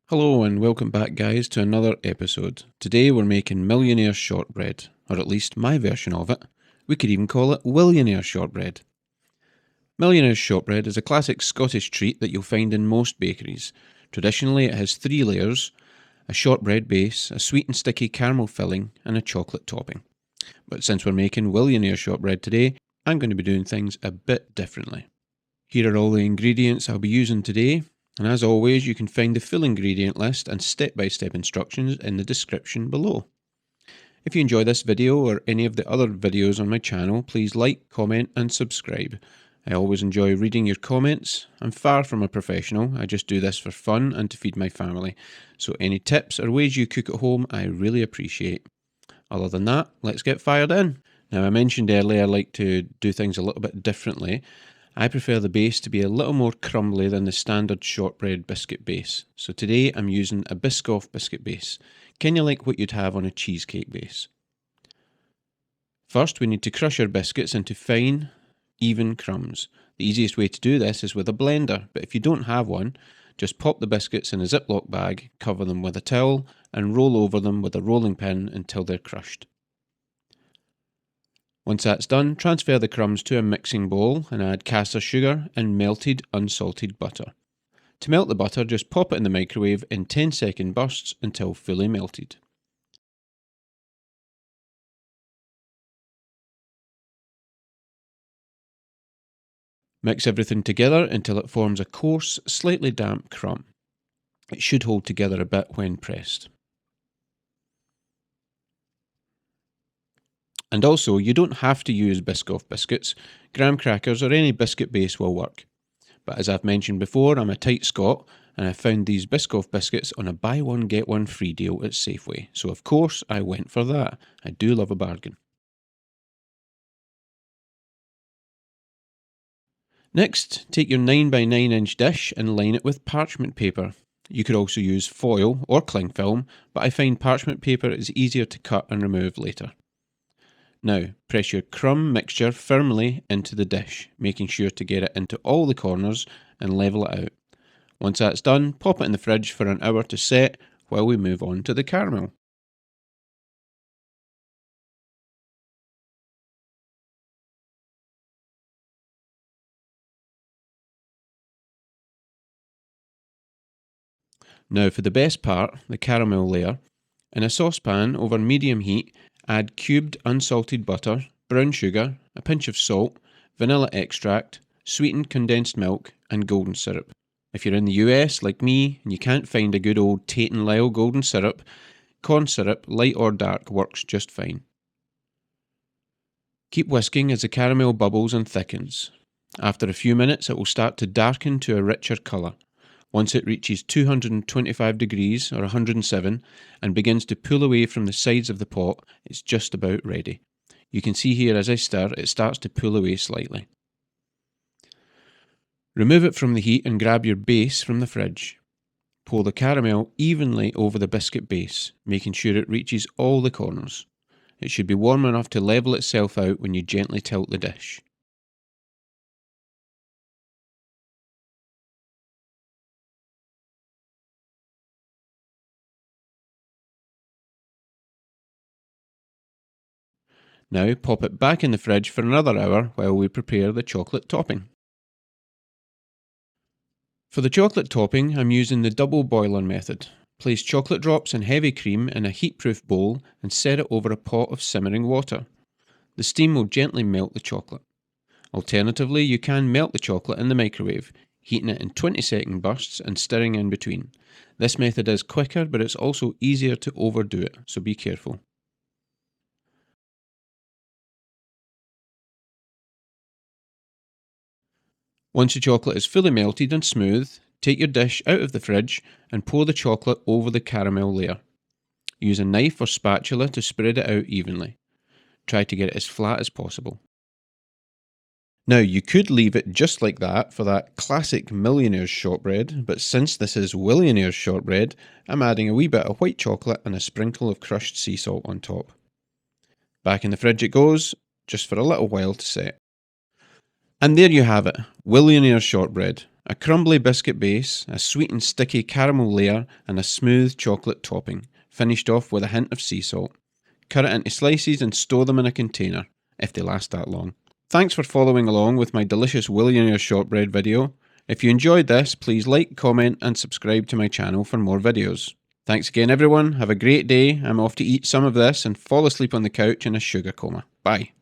Hello and welcome back guys to another episode. Today we're making Millionaire Shortbread, or at least my version of it. We could even call it Willionaire Shortbread. Millionaire Shortbread is a classic Scottish treat that you'll find in most bakeries. Traditionally it has 3 layers, a shortbread base, a sweet and sticky caramel filling and a chocolate topping. But since we're making Willionaire Shortbread today, I'm going to be doing things a bit differently. Here are all the ingredients I'll be using today. And as always, you can find the full ingredient list and step-by-step instructions in the description below. If you enjoy this video or any of the other videos on my channel, please like, comment and subscribe. I always enjoy reading your comments. I'm far from a professional, I just do this for fun and to feed my family. So any tips or ways you cook at home, I really appreciate. Other than that, let's get fired in. Now I mentioned earlier I like to do things a little bit differently. I prefer the base to be a little more crumbly than the standard shortbread biscuit base. So today I'm using a Biscoff biscuit base, kind of like what you'd have on a cheesecake base. First we need to crush our biscuits into fine, even crumbs. The easiest way to do this is with a blender, but if you don't have one, just pop the biscuits in a Ziploc bag, cover them with a towel and roll over them with a rolling pin until they're crushed. Once that's done, transfer the crumbs to a mixing bowl and add caster sugar and melted unsalted butter. To melt the butter, just pop it in the microwave in 10-second bursts until fully melted. Mix everything together until it forms a coarse, slightly damp crumb. It should hold together a bit when pressed. And also, you don't have to use Biscoff biscuits. Graham crackers or any biscuit base will work. But as I've mentioned before, I'm a tight Scot and I found these Biscoff biscuits on a buy one get one free deal at Safeway. So of course I went for that. I do love a bargain. Next, take your 9x9 inch dish and line it with parchment paper. You could also use foil or cling film, but I find parchment paper is easier to cut and remove later. Now, press your crumb mixture firmly into the dish, making sure to get it into all the corners and level it out. Once that's done, pop it in the fridge for an hour to set while we move on to the caramel. Now for the best part, the caramel layer. In a saucepan over medium heat, add cubed unsalted butter, brown sugar, a pinch of salt, vanilla extract, sweetened condensed milk and golden syrup. If you're in the US like me and you can't find a good old Tate & Lyle golden syrup, corn syrup, light or dark, works just fine. Keep whisking as the caramel bubbles and thickens. After a few minutes it will start to darken to a richer colour. Once it reaches 225 degrees or 107 and begins to pull away from the sides of the pot, it's just about ready. You can see here as I stir, it starts to pull away slightly. Remove it from the heat and grab your base from the fridge. Pour the caramel evenly over the biscuit base, making sure it reaches all the corners. It should be warm enough to level itself out when you gently tilt the dish. Now pop it back in the fridge for another hour while we prepare the chocolate topping. For the chocolate topping, I'm using the double boiler method. Place chocolate drops and heavy cream in a heatproof bowl and set it over a pot of simmering water. The steam will gently melt the chocolate. Alternatively, you can melt the chocolate in the microwave, heating it in 20-second bursts and stirring in between. This method is quicker, but it's also easier to overdo it, so be careful. Once the chocolate is fully melted and smooth, take your dish out of the fridge and pour the chocolate over the caramel layer. Use a knife or spatula to spread it out evenly. Try to get it as flat as possible. Now you could leave it just like that for that classic Millionaire's shortbread, but since this is Willionaire's shortbread, I'm adding a wee bit of white chocolate and a sprinkle of crushed sea salt on top. Back in the fridge it goes, just for a little while to set. And there you have it, Willionaire's shortbread. A crumbly biscuit base, a sweet and sticky caramel layer, and a smooth chocolate topping, finished off with a hint of sea salt. Cut it into slices and store them in a container, if they last that long. Thanks for following along with my delicious Millionaire shortbread video. If you enjoyed this, please like, comment and subscribe to my channel for more videos. Thanks again everyone, have a great day. I'm off to eat some of this and fall asleep on the couch in a sugar coma. Bye.